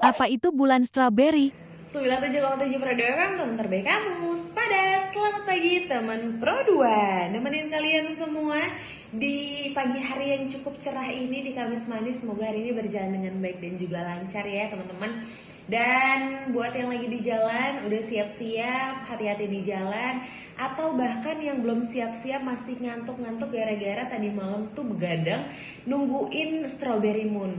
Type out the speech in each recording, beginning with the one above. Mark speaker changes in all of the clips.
Speaker 1: Apa itu bulan strawberry?
Speaker 2: 97,7 Pro 2 FM, teman terbaik kamu. Pada selamat pagi teman Pro 2. Nemenin kalian semua di pagi hari yang cukup cerah ini di Kamis Manis. Semoga hari ini berjalan dengan baik dan juga lancar ya teman-teman. Dan buat yang lagi di jalan, udah siap-siap, hati-hati di jalan. Atau bahkan yang belum siap-siap masih ngantuk-ngantuk gara-gara tadi malam tuh begadang nungguin strawberry moon.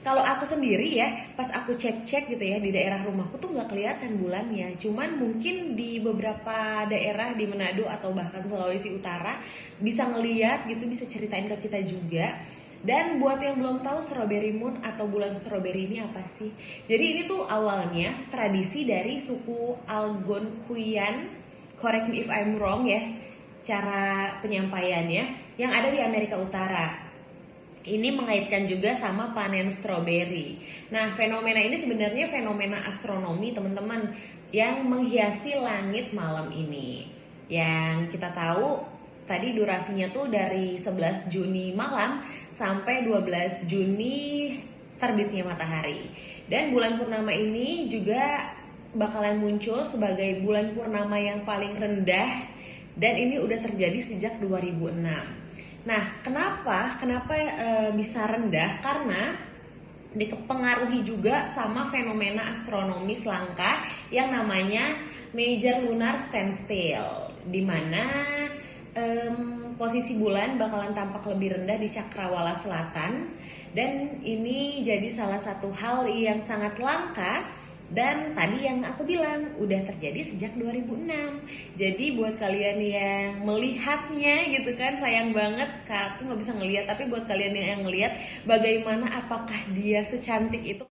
Speaker 2: Kalau aku sendiri ya, pas aku cek-cek gitu ya di daerah rumahku tuh nggak kelihatan bulannya. Cuman mungkin di beberapa daerah di Manado atau bahkan Sulawesi Utara bisa ngeliat gitu, bisa ceritain ke kita juga. Dan buat yang belum tahu strawberry moon atau bulan strawberry ini apa sih? Jadi ini tuh awalnya tradisi dari suku Algonquian, correct me if I'm wrong ya, cara penyampaiannya, yang ada di Amerika Utara. Ini mengaitkan juga sama panen stroberi. Nah, fenomena ini sebenarnya fenomena astronomi, teman-teman, yang menghiasi langit malam ini. Yang kita tahu tadi durasinya tuh dari 11 Juni malam sampai 12 Juni terbitnya matahari. Dan bulan purnama ini juga bakalan muncul sebagai bulan purnama yang paling rendah, dan ini udah terjadi sejak 2006. Nah, kenapa bisa rendah? Karena dipengaruhi juga sama fenomena astronomis langka yang namanya Major Lunar Standstill, di mana posisi bulan bakalan tampak lebih rendah di cakrawala selatan, dan ini jadi salah satu hal yang sangat langka. Dan tadi yang aku bilang udah terjadi sejak 2006. Jadi buat kalian yang melihatnya gitu kan, sayang banget Kak, aku nggak bisa ngelihat. Tapi buat kalian yang ngelihat, bagaimana, apakah dia secantik itu?